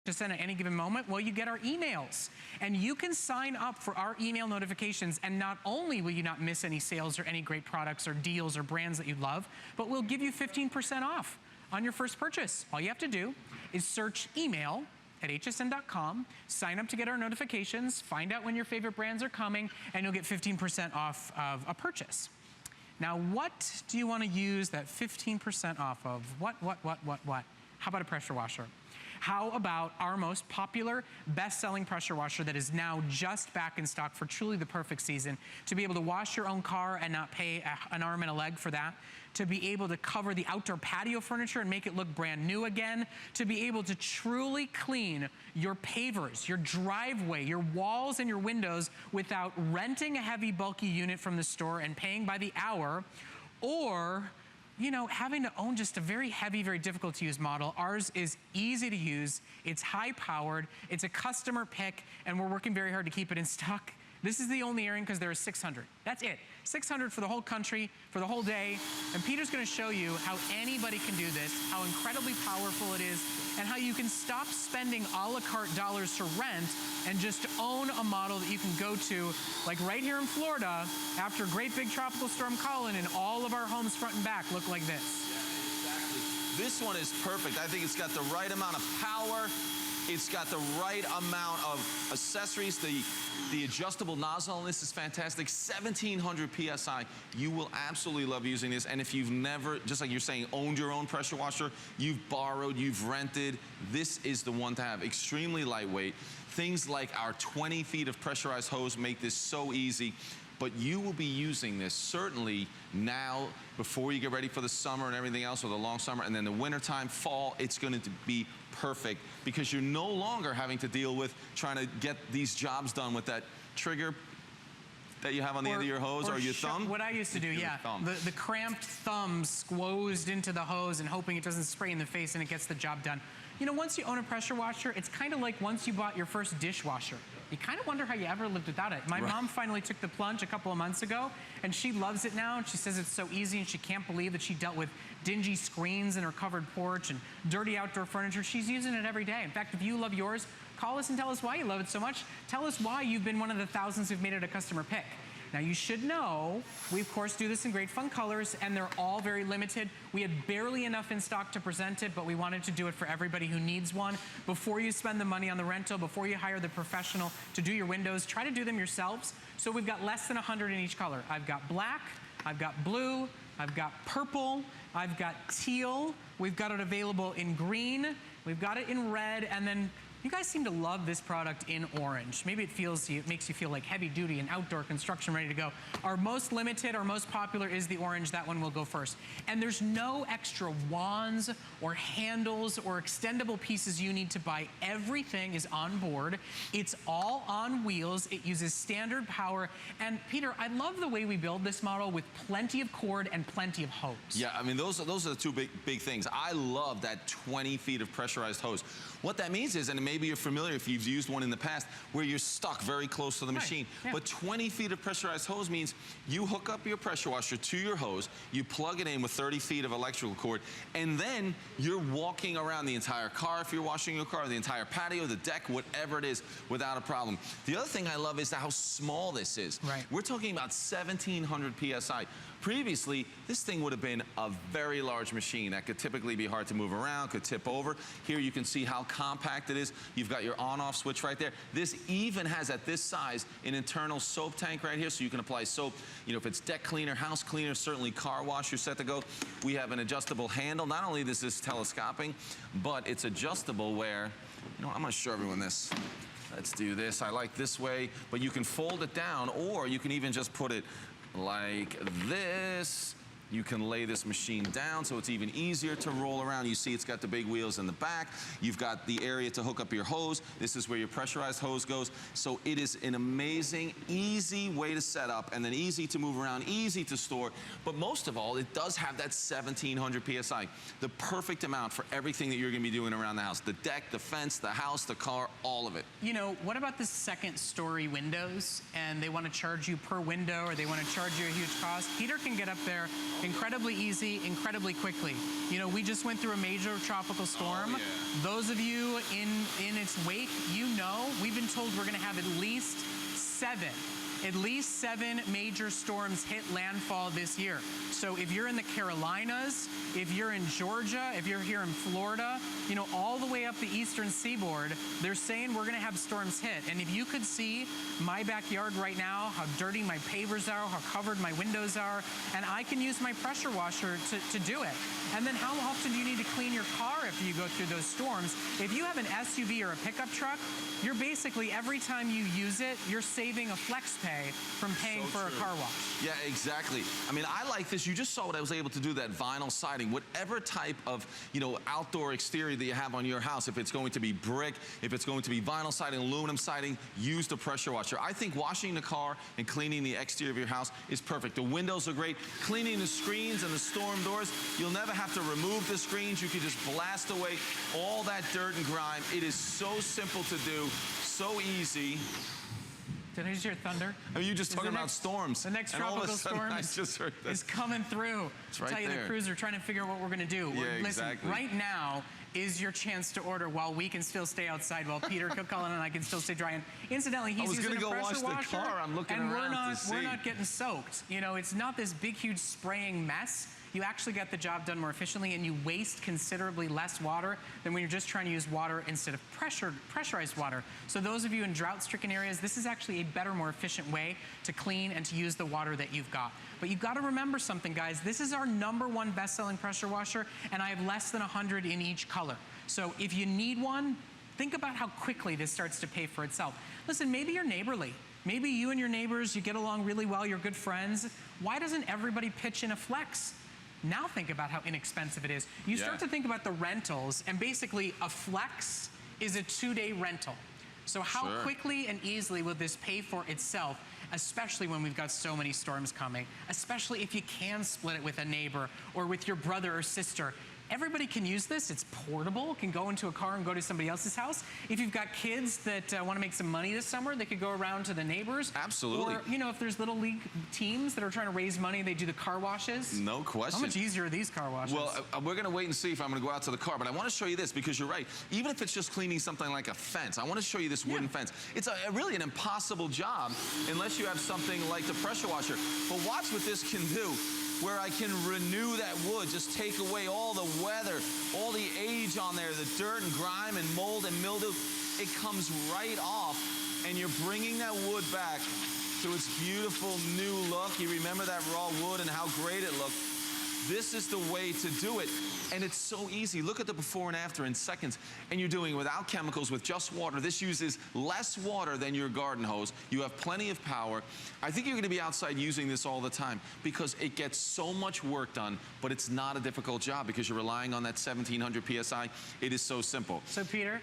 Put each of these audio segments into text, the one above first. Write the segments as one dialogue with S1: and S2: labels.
S1: HSN at any given moment? Well, you get our emails, and you can sign up for our email notifications, and not only will you not miss any sales or any great products or deals or brands that you love, but we'll give you 15% off on your first purchase. All you have to do is search email at hsn.com, sign up to get our notifications, find out when your favorite brands are coming, and you'll get 15% off of a purchase. Now, what do you want to use that 15% off of? What? How about a pressure washer? How about our most popular, best-selling pressure washer that is now just back in stock for truly the perfect season, to be able to wash your own car and not pay an arm and a leg for that, to be able to cover the outdoor patio furniture and make it look brand new again, to be able to truly clean your pavers, your driveway, your walls and your windows without renting a heavy, bulky unit from the store and paying by the hour, or you know, having to own just a very heavy, very difficult to use model. Ours is easy to use, it's high powered, it's a customer pick, and we're working very hard to keep it in stock. This is the only airing because there are 600. That's it. 600 for the whole country, for the whole day. And Peter's gonna show you how anybody can do this, how incredibly powerful it is, and how you can stop spending a la carte dollars to rent and just own a model that you can go to, like right here in Florida, after a great big tropical storm Colin, and all of our homes front and back look like this.
S2: Yeah, exactly. This one is perfect. I think it's got the right amount of power. It's got the right amount of accessories. The adjustable nozzle on this is fantastic. 1700 PSI. You will absolutely love using this. And if you've never, just like you're saying, owned your own pressure washer, you've borrowed, you've rented, this is the one to have. Extremely lightweight. Things like our 20 feet of pressurized hose make this so easy. But you will be using this certainly now before you get ready for the summer and everything else, or the long summer, and then the wintertime, fall, it's going to be perfect because you're no longer having to deal with trying to get these jobs done with that trigger that you have on the end of your hose or your thumb.
S1: What I used to do, yeah, the cramped thumb squozed into the hose and hoping it doesn't spray in the face and it gets the job done. You know, once you own a pressure washer, it's kind of like once you bought your first dishwasher. You kind of wonder how you ever lived without it. My mom finally took the plunge a couple of months ago, and she loves it now, and she says it's so easy, and she can't believe that she dealt with dingy screens in her covered porch and dirty outdoor furniture. She's using it every day. In fact, if you love yours, call us and tell us why you love it so much. Tell us why you've been one of the thousands who've made it a customer pick. Now, you should know, we of course do this in great fun colors, and they're all very limited. We had barely enough in stock to present it, but we wanted to do it for everybody who needs one. Before you spend the money on the rental, before you hire the professional to do your windows, try to do them yourselves. So we've got less than 100 in each color. I've got black, I've got blue, I've got purple, I've got teal, we've got it available in green, we've got it in red, and then you guys seem to love this product in orange. Maybe it makes you feel like heavy duty and outdoor construction ready to go. Our most limited, our most popular is the orange. That one will go first. And there's no extra wands or handles or extendable pieces you need to buy. Everything is on board. It's all on wheels. It uses standard power. And Peter, I love the way we build this model with plenty of cord and plenty of hose.
S2: Yeah, I mean, those are the two big things. I love that 20 feet of pressurized hose. What that means is, and maybe you're familiar if you've used one in the past, where you're stuck very close to the machine. Yeah. But 20 feet of pressurized hose means you hook up your pressure washer to your hose, you plug it in with 30 feet of electrical cord, and then you're walking around the entire car if you're washing your car, the entire patio, the deck, whatever it is, without a problem. The other thing I love is how small this is.
S1: Right.
S2: We're talking about 1700 PSI. Previously, this thing would have been a very large machine that could typically be hard to move around, could tip over. Here you can see how compact it is. You've got your on-off switch right there. This even has, at this size, an internal soap tank right here, so you can apply soap. You know, if it's deck cleaner, house cleaner, certainly car wash, you're set to go. We have an adjustable handle. Not only is this telescoping, but it's adjustable where, you know, I'm gonna show everyone this. Let's do this. I like this way, but you can fold it down, or you can even just put it like this. You can lay this machine down so it's even easier to roll around. You see it's got the big wheels in the back. You've got the area to hook up your hose. This is where your pressurized hose goes. So it is an amazing, easy way to set up, and then easy to move around, easy to store. But most of all, it does have that 1700 PSI, the perfect amount for everything that you're gonna be doing around the house. The deck, the fence, the house, the car, all of it.
S1: You know, what about the second story windows, and they wanna charge you per window, or they wanna charge you a huge cost? Peter can get up there incredibly easy, incredibly quickly. You know, we just went through a major tropical storm.
S2: Oh, yeah.
S1: Those of you in its wake, you know, we've been told we're gonna have at least seven major storms hit landfall this year. So if you're in the Carolinas, if you're in Georgia, if you're here in Florida, you know, all the way up the eastern seaboard, they're saying we're gonna have storms hit. And if you could see my backyard right now, how dirty my pavers are, how covered my windows are, and I can use my pressure washer to do it. And then how often do you need to clean your car after you go through those storms? If you have an SUV or a pickup truck, you're basically, every time you use it, you're saving a flex pay from paying for a car wash.
S2: Yeah, exactly. I mean, I like this. You just saw what I was able to do, that vinyl siding. Whatever type of, you know, outdoor exterior that you have on your house, if it's going to be brick, if it's going to be vinyl siding, aluminum siding, use the pressure washer. I think washing the car and cleaning the exterior of your house is perfect. The windows are great. Cleaning the screens and the storm doors, you'll never have to remove the screens. You can just blast away all that dirt and grime. It is so simple to do, so easy.
S1: Did I just hear thunder?
S2: I mean, you just talking about storms.
S1: The next tropical storm is coming through.
S2: It's right
S1: tell you,
S2: there.
S1: the crews are trying to figure out what we're going to do.
S2: Yeah,
S1: Listen,
S2: exactly.
S1: right now is your chance to order while we can still stay outside, while Peter Cullen and I can still stay dry. And incidentally, he's using a pressure washer.
S2: wash the car. I'm looking
S1: and
S2: around to see.
S1: we're not getting soaked. You know, it's not this big, huge spraying mess. You actually get the job done more efficiently, and you waste considerably less water than when you're just trying to use water instead of pressurized water. So those of you in drought-stricken areas, this is actually a better, more efficient way to clean and to use the water that you've got. But you've got to remember something, guys. This is our #1 best-selling pressure washer, and I have less than 100 in each color. So if you need one, think about how quickly this starts to pay for itself. Listen, maybe you're neighborly. Maybe you and your neighbors, you get along really well, you're good friends. Why doesn't everybody pitch in a flex? Now think about how inexpensive it is. You start to think about the rentals, and basically a flex is a 2-day rental. So how quickly and easily will this pay for itself, especially when we've got so many storms coming, especially if you can split it with a neighbor or with your brother or sister. Everybody can use this. It's portable. Can go into a car and go to somebody else's house. If you've got kids that want to make some money this summer, they could go around to the neighbors.
S2: Absolutely.
S1: Or, you know, if there's little league teams that are trying to raise money, they do the car washes.
S2: No question.
S1: How much easier are these car washes?
S2: Well, we're going to wait and see if I'm going to go out to the car, but I want to show you this because you're right. Even if it's just cleaning something like a fence, I want to show you this wooden fence. It's really an impossible job unless you have something like the pressure washer. But watch what this can do, where I can renew that wood, just take away all the weather, all the age on there, the dirt and grime and mold and mildew. It comes right off, and you're bringing that wood back to its beautiful new look. You remember that raw wood and how great it looked. This is the way to do it, and it's so easy. Look at the before and after in seconds, and you're doing it without chemicals, with just water. This uses less water than your garden hose. You have plenty of power. I think you're going to be outside using this all the time because it gets so much work done, but it's not a difficult job because you're relying on that 1700 PSI. It is so simple.
S1: So, Peter,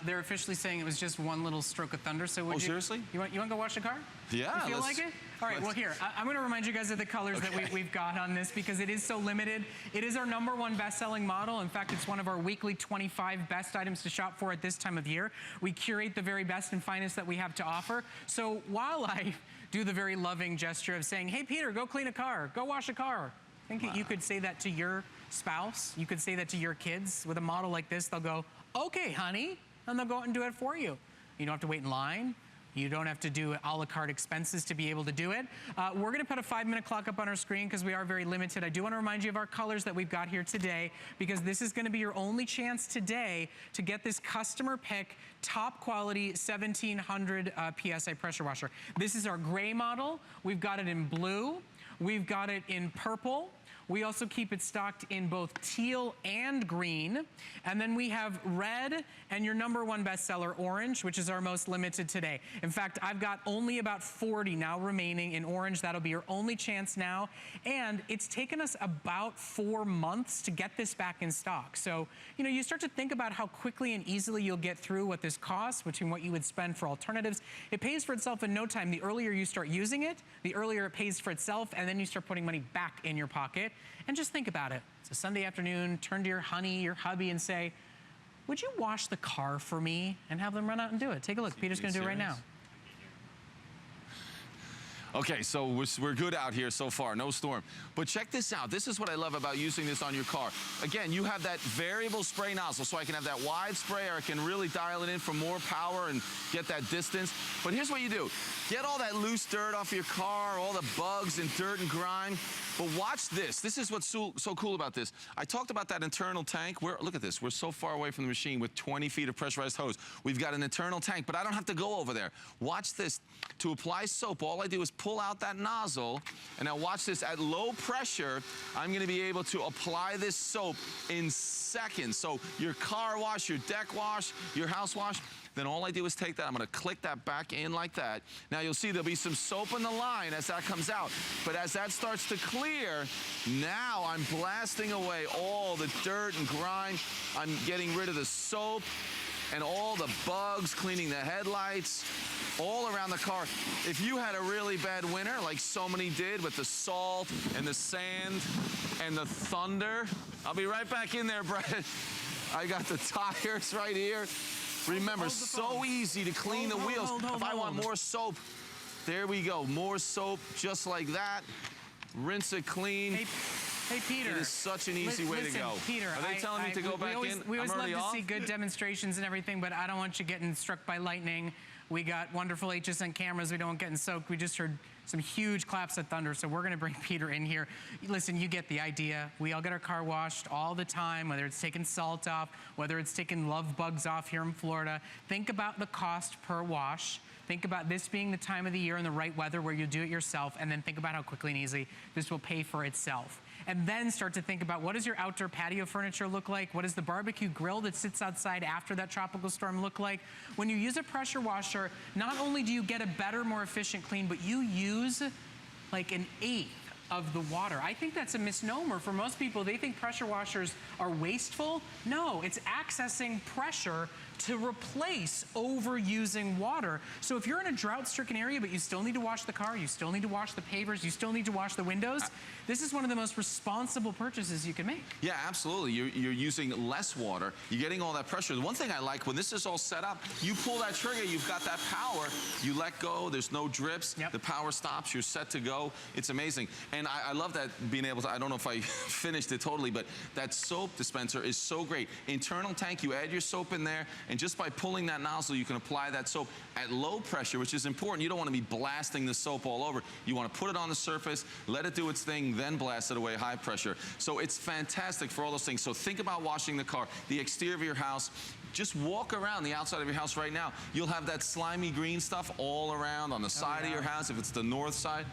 S1: they're officially saying it was just one little stroke of thunder. So
S2: seriously?
S1: You want to go wash the car?
S2: Yeah.
S1: You feel like it? All right, well, here, I'm going to remind you guys of the colors that we've got on this because it is so limited. It is our #1 best-selling model. In fact, it's one of our weekly 25 best items to shop for at this time of year. We curate the very best and finest that we have to offer. So while I do the very loving gesture of saying, hey, Peter, go clean a car, go wash a car, I think you could say that to your spouse. You could say that to your kids. With a model like this, they'll go, okay, honey, and they'll go out and do it for you. You don't have to wait in line. You don't have to do a la carte expenses to be able to do it. We're going to put a 5-minute clock up on our screen because we are very limited. I do want to remind you of our colors that we've got here today because this is going to be your only chance today to get this customer pick, top quality 1700 PSI pressure washer. This is our gray model. We've got it in blue. We've got it in purple. We also keep it stocked in both teal and green. And then we have red and your #1 bestseller, orange, which is our most limited today. In fact, I've got only about 40 now remaining in orange. That'll be your only chance now. And it's taken us about 4 months to get this back in stock. So, you know, you start to think about how quickly and easily you'll get through what this costs between what you would spend for alternatives. It pays for itself in no time. The earlier you start using it, the earlier it pays for itself, and then you start putting money back in your pocket. And just think about it. It's a Sunday afternoon, turn to your honey, your hubby, and say, would you wash the car for me? And have them run out and do it. Take a look. Peter's going to do it right now.
S2: Okay, so we're good out here so far, no storm. But check this out. This is what I love about using this on your car. Again, you have that variable spray nozzle, so I can have that wide spray, or I can really dial it in for more power and get that distance. But here's what you do. Get all that loose dirt off your car, all the bugs and dirt and grime. But watch this. This is what's so cool about this. I talked about that internal tank. Look at this. We're so far away from the machine with 20 feet of pressurized hose. We've got an internal tank, but I don't have to go over there. Watch this. To apply soap, all I do is pull out that nozzle, and now watch this. At low pressure, I'm going to be able to apply this soap in seconds. So your car wash, your deck wash, your house wash, then all I do is take that. I'm going to click that back in like that. Now you'll see there'll be some soap in the line as that comes out. But as that starts to clear, now I'm blasting away all the dirt and grime. I'm getting rid of the soap and all the bugs, cleaning the headlights, all around the car. If you had a really bad winter, like so many did with the salt and the sand and the thunder, I'll be right back in there, Brett. I got the tires right here. Remember, so easy to clean the wheels. If I want more soap, there we go. More soap, just like that. Rinse it clean.
S1: Hey, Peter.
S2: It is such an easy way to go.
S1: Peter,
S2: are they telling me to go back in?
S1: We always love to see good demonstrations and everything, but I don't want you getting struck by lightning. We got wonderful HSN cameras. We don't get soaked. We just heard some huge claps of thunder, so we're going to bring Peter in here. Listen, you get the idea. We all get our car washed all the time, whether it's taking salt off, whether it's taking love bugs off here in Florida. Think about the cost per wash. Think about this being the time of the year and the right weather where you do it yourself, and then think about how quickly and easy this will pay for itself. And then start to think about, what does your outdoor patio furniture look like? What does the barbecue grill that sits outside after that tropical storm look like? When you use a pressure washer, not only do you get a better, more efficient clean, but you use like an eighth of the water. I think that's a misnomer. For most people, they think pressure washers are wasteful. No, it's accessing pressure to replace overusing water. So if you're in a drought-stricken area, but you still need to wash the car, you still need to wash the pavers, you still need to wash the windows, this is one of the most responsible purchases you can make.
S2: Yeah, absolutely. You're using less water. You're getting all that pressure. The one thing I like, when this is all set up, you pull that trigger, you've got that power, you let go, there's no drips, the power stops, you're set to go. It's amazing. And I love that being able to, I don't know if I finished it totally, but that soap dispenser is so great. Internal tank, you add your soap in there, and just by pulling that nozzle, you can apply that soap at low pressure, which is important. You don't want to be blasting the soap all over. You want to put it on the surface, let it do its thing, then blast it away high pressure. So it's fantastic for all those things. So think about washing the car, the exterior of your house. Just walk around the outside of your house right now. You'll have that slimy green stuff all around on the side of your house, if it's the north side.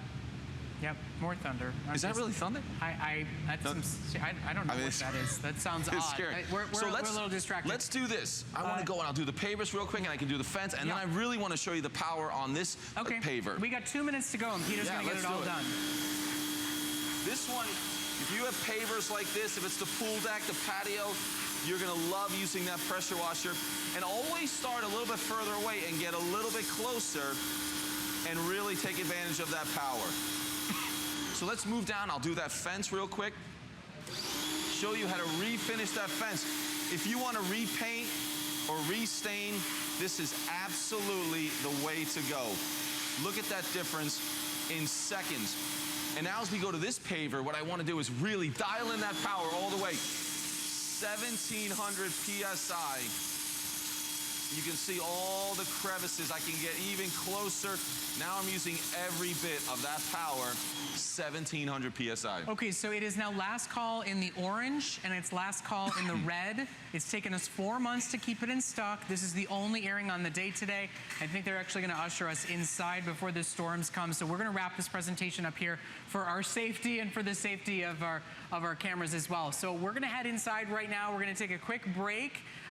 S1: Yep, more thunder.
S2: Is that really thunder?
S1: I don't know what that is. That sounds odd.
S2: Scary.
S1: We're a little distracted.
S2: Let's do this. I want to go and I'll do the pavers real quick, and I can do the fence, and then I really want to show you the power on this paver.
S1: We got 2 minutes to go, and Peter's going to get it all done.
S2: This one, if you have pavers like this, if it's the pool deck, the patio, you're going to love using that pressure washer. And always start a little bit further away and get a little bit closer and really take advantage of that power. So let's move down. I'll do that fence real quick. Show you how to refinish that fence. If you want to repaint or restain, this is absolutely the way to go. Look at that difference in seconds. And now as we go to this paver, what I want to do is really dial in that power all the way. 1700 PSI. You can see all the crevices. I can get even closer. Now I'm using every bit of that power, 1700 PSI.
S1: Okay, so it is now last call in the orange, and it's last call in the red. It's taken us 4 months to keep it in stock. This is the only airing on the day today. I think they're actually gonna usher us inside before the storms come. So we're gonna wrap this presentation up here for our safety and for the safety of our cameras as well. So we're gonna head inside right now. We're gonna take a quick break.